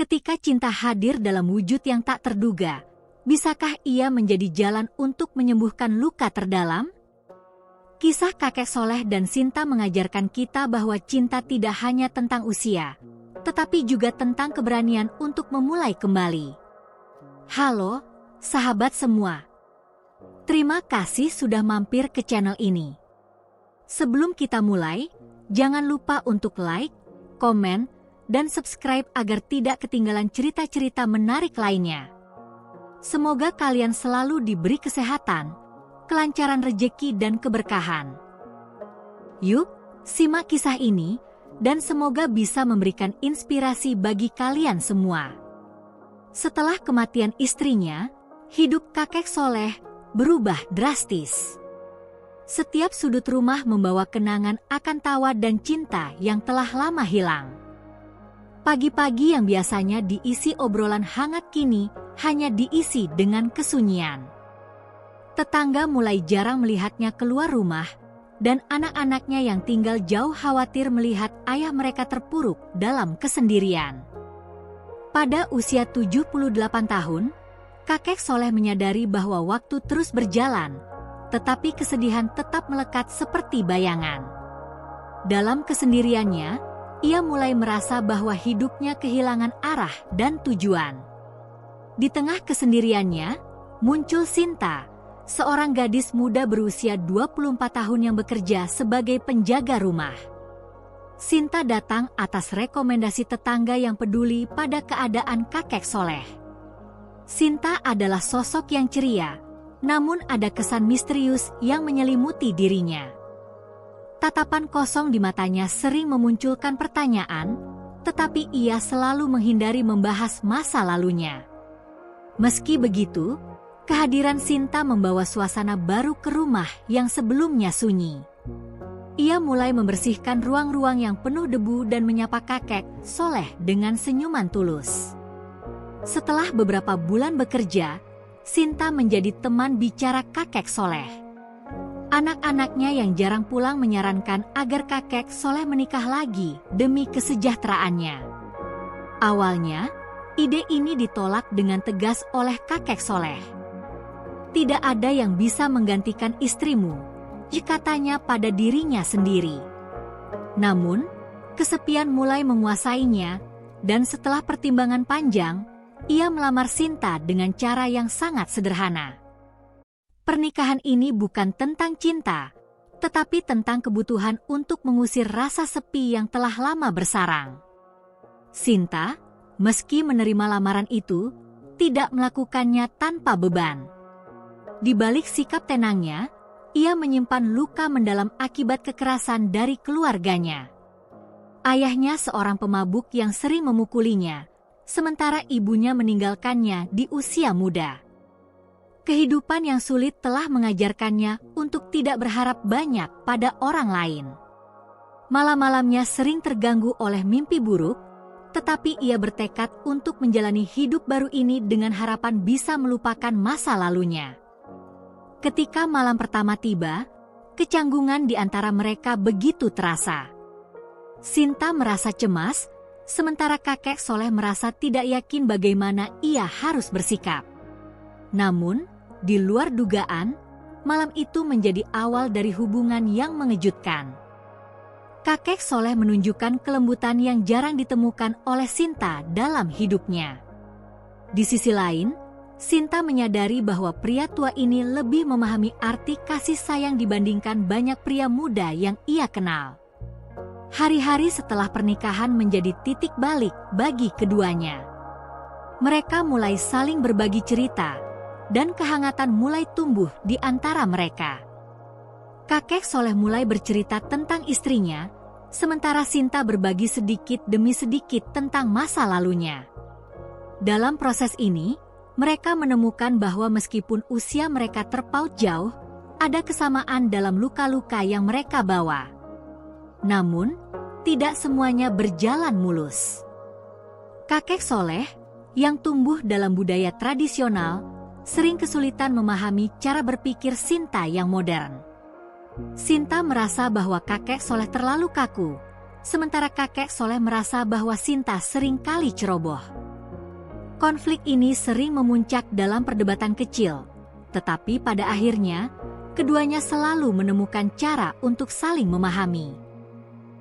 Ketika cinta hadir dalam wujud yang tak terduga, bisakah ia menjadi jalan untuk menyembuhkan luka terdalam? Kisah kakek soleh dan Sinta mengajarkan kita bahwa cinta tidak hanya tentang usia, tetapi juga tentang keberanian untuk memulai kembali. Halo, sahabat semua. Terima kasih sudah mampir ke channel ini. Sebelum kita mulai, jangan lupa untuk like, komen, dan subscribe agar tidak ketinggalan cerita-cerita menarik lainnya. Semoga kalian selalu diberi kesehatan, kelancaran rejeki dan keberkahan. Yuk, simak kisah ini, dan semoga bisa memberikan inspirasi bagi kalian semua. Setelah kematian istrinya, hidup kakek soleh berubah drastis. Setiap sudut rumah membawa kenangan akan tawa dan cinta yang telah lama hilang. Pagi-pagi yang biasanya diisi obrolan hangat kini hanya diisi dengan kesunyian. Tetangga mulai jarang melihatnya keluar rumah, dan anak-anaknya yang tinggal jauh khawatir melihat ayah mereka terpuruk dalam kesendirian. Pada usia 78 tahun, kakek soleh menyadari bahwa waktu terus berjalan, tetapi kesedihan tetap melekat seperti bayangan. Dalam kesendiriannya, ia mulai merasa bahwa hidupnya kehilangan arah dan tujuan. Di tengah kesendiriannya, muncul Sinta, seorang gadis muda berusia 24 tahun yang bekerja sebagai penjaga rumah. Sinta datang atas rekomendasi tetangga yang peduli pada keadaan kakek soleh. Sinta adalah sosok yang ceria, namun ada kesan misterius yang menyelimuti dirinya. Tatapan kosong di matanya sering memunculkan pertanyaan, tetapi ia selalu menghindari membahas masa lalunya. Meski begitu, kehadiran Sinta membawa suasana baru ke rumah yang sebelumnya sunyi. Ia mulai membersihkan ruang-ruang yang penuh debu dan menyapa kakek soleh dengan senyuman tulus. Setelah beberapa bulan bekerja, Sinta menjadi teman bicara kakek soleh. Anak-anaknya yang jarang pulang menyarankan agar kakek soleh menikah lagi demi kesejahteraannya. Awalnya, ide ini ditolak dengan tegas oleh kakek soleh. Tidak ada yang bisa menggantikan istrimu, katanya pada dirinya sendiri. Namun, kesepian mulai menguasainya, dan setelah pertimbangan panjang, ia melamar Sinta dengan cara yang sangat sederhana. Pernikahan ini bukan tentang cinta, tetapi tentang kebutuhan untuk mengusir rasa sepi yang telah lama bersarang. Sinta, meski menerima lamaran itu, tidak melakukannya tanpa beban. Di balik sikap tenangnya, ia menyimpan luka mendalam akibat kekerasan dari keluarganya. Ayahnya seorang pemabuk yang sering memukulinya, sementara ibunya meninggalkannya di usia muda. Kehidupan yang sulit telah mengajarkannya untuk tidak berharap banyak pada orang lain. Malam-malamnya sering terganggu oleh mimpi buruk, tetapi ia bertekad untuk menjalani hidup baru ini dengan harapan bisa melupakan masa lalunya. Ketika malam pertama tiba, kecanggungan di antara mereka begitu terasa. Sinta merasa cemas, sementara kakek soleh merasa tidak yakin bagaimana ia harus bersikap. Namun, di luar dugaan, malam itu menjadi awal dari hubungan yang mengejutkan. Kakek soleh menunjukkan kelembutan yang jarang ditemukan oleh Sinta dalam hidupnya. Di sisi lain, Sinta menyadari bahwa pria tua ini lebih memahami arti kasih sayang dibandingkan banyak pria muda yang ia kenal. Hari-hari setelah pernikahan menjadi titik balik bagi keduanya. Mereka mulai saling berbagi cerita, dan kehangatan mulai tumbuh di antara mereka. Kakek soleh mulai bercerita tentang istrinya, sementara Sinta berbagi sedikit demi sedikit tentang masa lalunya. Dalam proses ini, mereka menemukan bahwa meskipun usia mereka terpaut jauh, ada kesamaan dalam luka-luka yang mereka bawa. Namun, tidak semuanya berjalan mulus. Kakek soleh, yang tumbuh dalam budaya tradisional, sering kesulitan memahami cara berpikir Sinta yang modern. Sinta merasa bahwa kakek soleh terlalu kaku, sementara kakek soleh merasa bahwa Sinta seringkali ceroboh. Konflik ini sering memuncak dalam perdebatan kecil, tetapi pada akhirnya, keduanya selalu menemukan cara untuk saling memahami.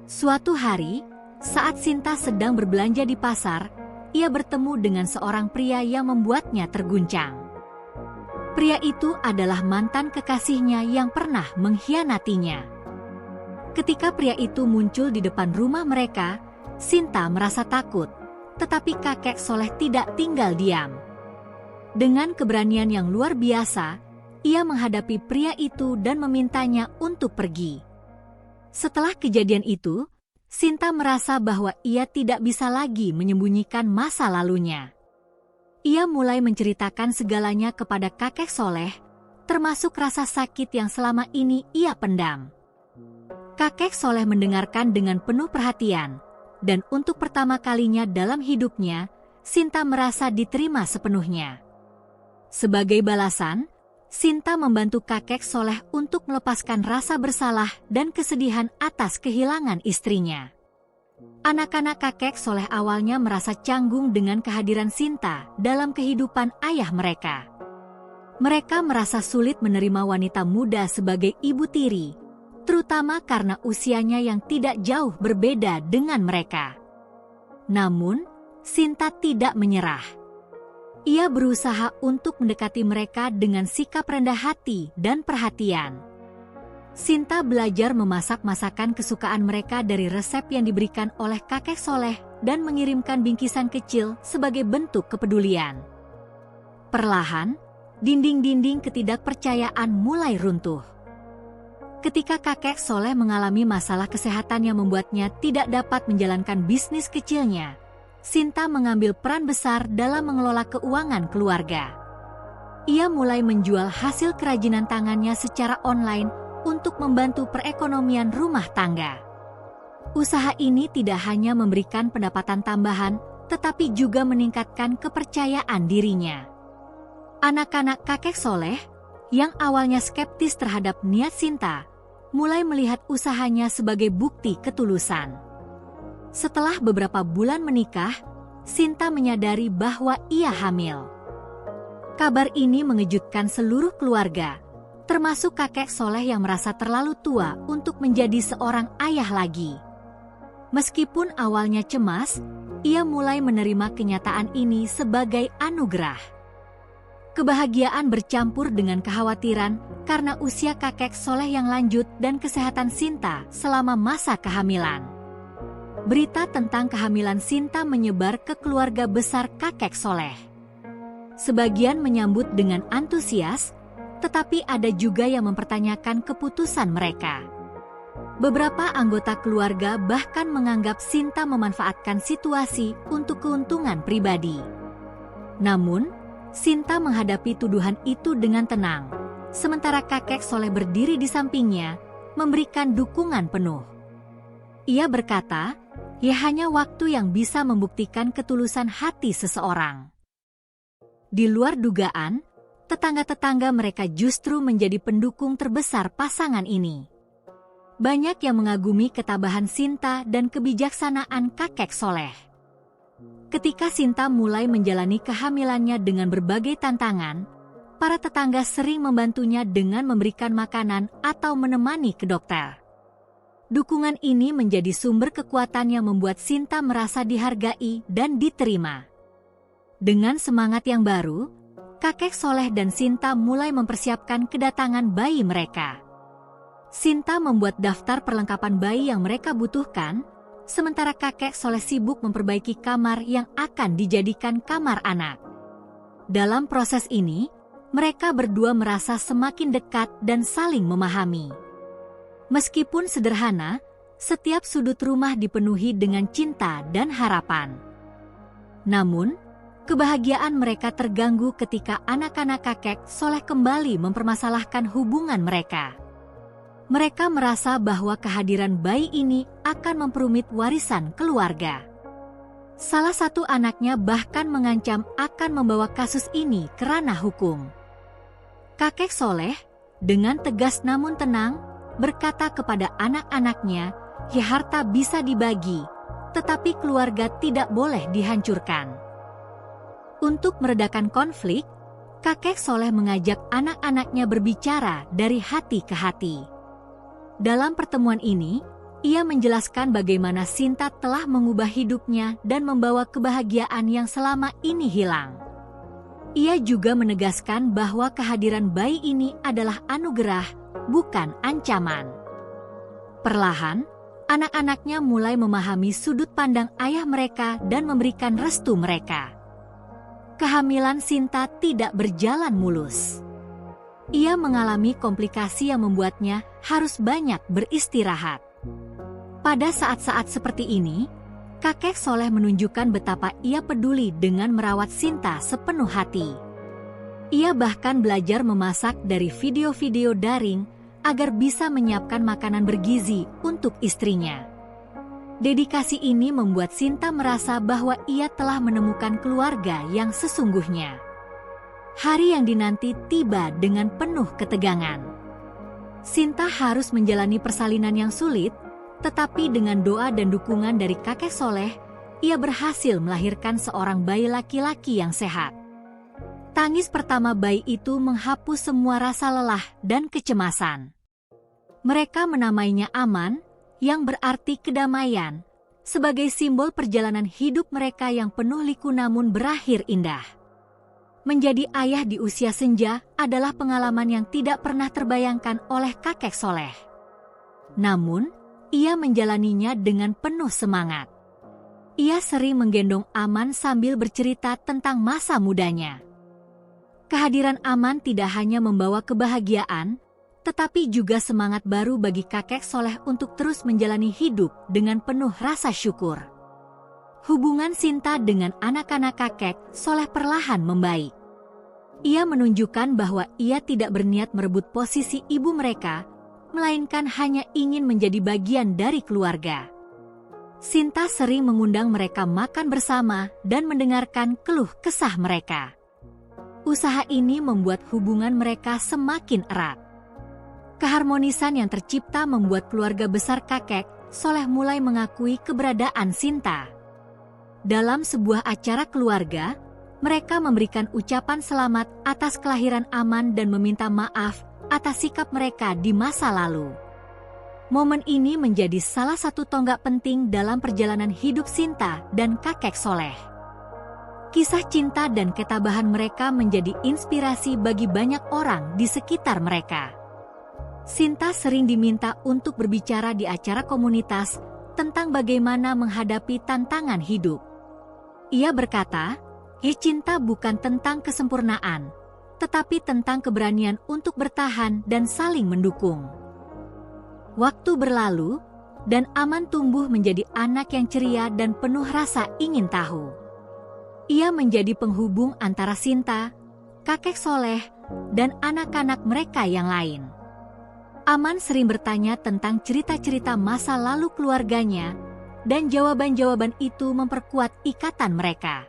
Suatu hari, saat Sinta sedang berbelanja di pasar, ia bertemu dengan seorang pria yang membuatnya terguncang. Pria itu adalah mantan kekasihnya yang pernah mengkhianatinya. Ketika pria itu muncul di depan rumah mereka, Sinta merasa takut, tetapi kakek soleh tidak tinggal diam. Dengan keberanian yang luar biasa, ia menghadapi pria itu dan memintanya untuk pergi. Setelah kejadian itu, Sinta merasa bahwa ia tidak bisa lagi menyembunyikan masa lalunya. Ia mulai menceritakan segalanya kepada kakek soleh, termasuk rasa sakit yang selama ini ia pendam. Kakek soleh mendengarkan dengan penuh perhatian, dan untuk pertama kalinya dalam hidupnya, Sinta merasa diterima sepenuhnya. Sebagai balasan, Sinta membantu kakek soleh untuk melepaskan rasa bersalah dan kesedihan atas kehilangan istrinya. Anak-anak kakek soleh awalnya merasa canggung dengan kehadiran Sinta dalam kehidupan ayah mereka. Mereka merasa sulit menerima wanita muda sebagai ibu tiri, terutama karena usianya yang tidak jauh berbeda dengan mereka. Namun, Sinta tidak menyerah. Ia berusaha untuk mendekati mereka dengan sikap rendah hati dan perhatian. Sinta belajar memasak masakan kesukaan mereka dari resep yang diberikan oleh kakek soleh dan mengirimkan bingkisan kecil sebagai bentuk kepedulian. Perlahan, dinding-dinding ketidakpercayaan mulai runtuh. Ketika kakek soleh mengalami masalah kesehatan yang membuatnya tidak dapat menjalankan bisnis kecilnya, Sinta mengambil peran besar dalam mengelola keuangan keluarga. Ia mulai menjual hasil kerajinan tangannya secara online untuk membantu perekonomian rumah tangga. Usaha ini tidak hanya memberikan pendapatan tambahan, tetapi juga meningkatkan kepercayaan dirinya. Anak-anak kakek soleh, yang awalnya skeptis terhadap niat Sinta, mulai melihat usahanya sebagai bukti ketulusan. Setelah beberapa bulan menikah, Sinta menyadari bahwa ia hamil. Kabar ini mengejutkan seluruh keluarga, termasuk kakek soleh yang merasa terlalu tua untuk menjadi seorang ayah lagi. Meskipun awalnya cemas, ia mulai menerima kenyataan ini sebagai anugerah. Kebahagiaan bercampur dengan kekhawatiran karena usia kakek soleh yang lanjut dan kesehatan Sinta selama masa kehamilan. Berita tentang kehamilan Sinta menyebar ke keluarga besar kakek soleh. Sebagian menyambut dengan antusias, tetapi ada juga yang mempertanyakan keputusan mereka. Beberapa anggota keluarga bahkan menganggap Sinta memanfaatkan situasi untuk keuntungan pribadi. Namun, Sinta menghadapi tuduhan itu dengan tenang, sementara kakek soleh berdiri di sampingnya, memberikan dukungan penuh. Ia berkata, ya hanya waktu yang bisa membuktikan ketulusan hati seseorang. Di luar dugaan, tetangga-tetangga mereka justru menjadi pendukung terbesar pasangan ini. Banyak yang mengagumi ketabahan Sinta dan kebijaksanaan kakek soleh. Ketika Sinta mulai menjalani kehamilannya dengan berbagai tantangan, para tetangga sering membantunya dengan memberikan makanan atau menemani ke dokter. Dukungan ini menjadi sumber kekuatan yang membuat Sinta merasa dihargai dan diterima. Dengan semangat yang baru, kakek soleh dan Sinta mulai mempersiapkan kedatangan bayi mereka. Sinta membuat daftar perlengkapan bayi yang mereka butuhkan, sementara kakek soleh sibuk memperbaiki kamar yang akan dijadikan kamar anak. Dalam proses ini, mereka berdua merasa semakin dekat dan saling memahami. Meskipun sederhana, setiap sudut rumah dipenuhi dengan cinta dan harapan. Namun, kebahagiaan mereka terganggu ketika anak-anak kakek soleh kembali mempermasalahkan hubungan mereka. Mereka merasa bahwa kehadiran bayi ini akan memperumit warisan keluarga. Salah satu anaknya bahkan mengancam akan membawa kasus ini ke ranah hukum. Kakek soleh, dengan tegas namun tenang, berkata kepada anak-anaknya, ya harta bisa dibagi, tetapi keluarga tidak boleh dihancurkan. Untuk meredakan konflik, kakek soleh mengajak anak-anaknya berbicara dari hati ke hati. Dalam pertemuan ini, ia menjelaskan bagaimana Sinta telah mengubah hidupnya dan membawa kebahagiaan yang selama ini hilang. Ia juga menegaskan bahwa kehadiran bayi ini adalah anugerah, bukan ancaman. Perlahan, anak-anaknya mulai memahami sudut pandang ayah mereka dan memberikan restu mereka. Kehamilan Sinta tidak berjalan mulus. Ia mengalami komplikasi yang membuatnya harus banyak beristirahat. Pada saat-saat seperti ini, kakek soleh menunjukkan betapa ia peduli dengan merawat Sinta sepenuh hati. Ia bahkan belajar memasak dari video-video daring agar bisa menyiapkan makanan bergizi untuk istrinya. Dedikasi ini membuat Sinta merasa bahwa ia telah menemukan keluarga yang sesungguhnya. Hari yang dinanti tiba dengan penuh ketegangan. Sinta harus menjalani persalinan yang sulit, tetapi dengan doa dan dukungan dari kakek soleh, ia berhasil melahirkan seorang bayi laki-laki yang sehat. Tangis pertama bayi itu menghapus semua rasa lelah dan kecemasan. Mereka menamainya Aman, yang berarti kedamaian, sebagai simbol perjalanan hidup mereka yang penuh liku namun berakhir indah. Menjadi ayah di usia senja adalah pengalaman yang tidak pernah terbayangkan oleh kakek soleh. Namun, ia menjalaninya dengan penuh semangat. Ia sering menggendong Aman sambil bercerita tentang masa mudanya. Kehadiran Aman tidak hanya membawa kebahagiaan, tetapi juga semangat baru bagi kakek soleh untuk terus menjalani hidup dengan penuh rasa syukur. Hubungan Sinta dengan anak-anak kakek soleh perlahan membaik. Ia menunjukkan bahwa ia tidak berniat merebut posisi ibu mereka, melainkan hanya ingin menjadi bagian dari keluarga. Sinta sering mengundang mereka makan bersama dan mendengarkan keluh kesah mereka. Usaha ini membuat hubungan mereka semakin erat. Keharmonisan yang tercipta membuat keluarga besar kakek soleh mulai mengakui keberadaan Sinta. Dalam sebuah acara keluarga, mereka memberikan ucapan selamat atas kelahiran Aman dan meminta maaf atas sikap mereka di masa lalu. Momen ini menjadi salah satu tonggak penting dalam perjalanan hidup Sinta dan kakek soleh. Kisah cinta dan ketabahan mereka menjadi inspirasi bagi banyak orang di sekitar mereka. Sinta sering diminta untuk berbicara di acara komunitas tentang bagaimana menghadapi tantangan hidup. Ia berkata, cinta bukan tentang kesempurnaan, tetapi tentang keberanian untuk bertahan dan saling mendukung. Waktu berlalu, dan Aman tumbuh menjadi anak yang ceria dan penuh rasa ingin tahu. Ia menjadi penghubung antara Sinta, kakek soleh, dan anak-anak mereka yang lain. Aman sering bertanya tentang cerita-cerita masa lalu keluarganya, dan jawaban-jawaban itu memperkuat ikatan mereka.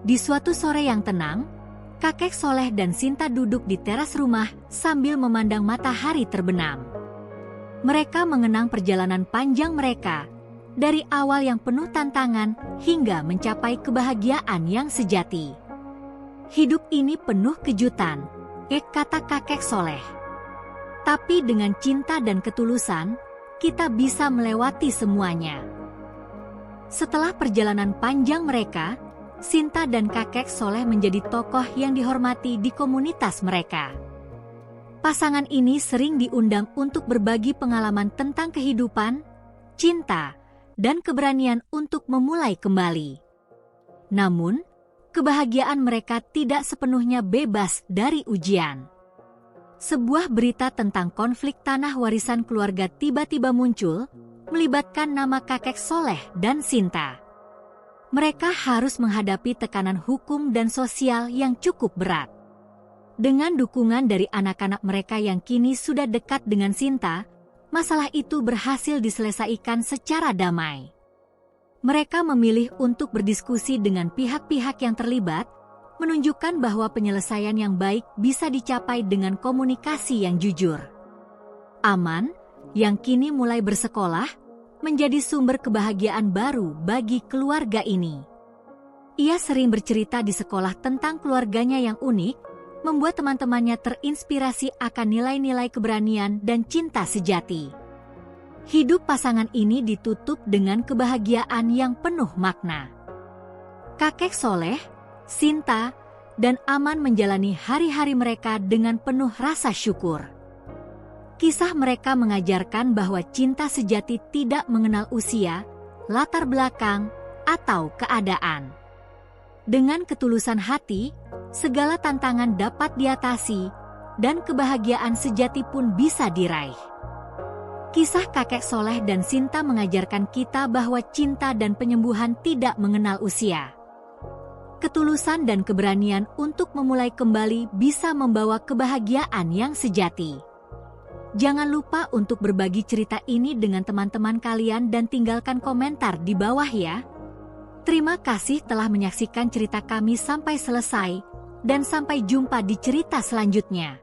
Di suatu sore yang tenang, kakek soleh dan Sinta duduk di teras rumah sambil memandang matahari terbenam. Mereka mengenang perjalanan panjang mereka, dari awal yang penuh tantangan hingga mencapai kebahagiaan yang sejati. Hidup ini penuh kejutan, kata kakek soleh. Tapi dengan cinta dan ketulusan, kita bisa melewati semuanya. Setelah perjalanan panjang mereka, Sinta dan kakek soleh menjadi tokoh yang dihormati di komunitas mereka. Pasangan ini sering diundang untuk berbagi pengalaman tentang kehidupan, cinta, dan keberanian untuk memulai kembali. Namun, kebahagiaan mereka tidak sepenuhnya bebas dari ujian. Sebuah berita tentang konflik tanah warisan keluarga tiba-tiba muncul, melibatkan nama kakek soleh dan Sinta. Mereka harus menghadapi tekanan hukum dan sosial yang cukup berat. Dengan dukungan dari anak-anak mereka yang kini sudah dekat dengan Sinta, masalah itu berhasil diselesaikan secara damai. Mereka memilih untuk berdiskusi dengan pihak-pihak yang terlibat, menunjukkan bahwa penyelesaian yang baik bisa dicapai dengan komunikasi yang jujur. Aman, yang kini mulai bersekolah, menjadi sumber kebahagiaan baru bagi keluarga ini. Ia sering bercerita di sekolah tentang keluarganya yang unik, membuat teman-temannya terinspirasi akan nilai-nilai keberanian dan cinta sejati. Hidup pasangan ini ditutup dengan kebahagiaan yang penuh makna. Kakek Soleh, Sinta, dan Aman menjalani hari-hari mereka dengan penuh rasa syukur. Kisah mereka mengajarkan bahwa cinta sejati tidak mengenal usia, latar belakang, atau keadaan. Dengan ketulusan hati, segala tantangan dapat diatasi, dan kebahagiaan sejati pun bisa diraih. Kisah kakek Soleh dan Sinta mengajarkan kita bahwa cinta dan penyembuhan tidak mengenal usia. Ketulusan dan keberanian untuk memulai kembali bisa membawa kebahagiaan yang sejati. Jangan lupa untuk berbagi cerita ini dengan teman-teman kalian dan tinggalkan komentar di bawah ya. Terima kasih telah menyaksikan cerita kami sampai selesai, dan sampai jumpa di cerita selanjutnya.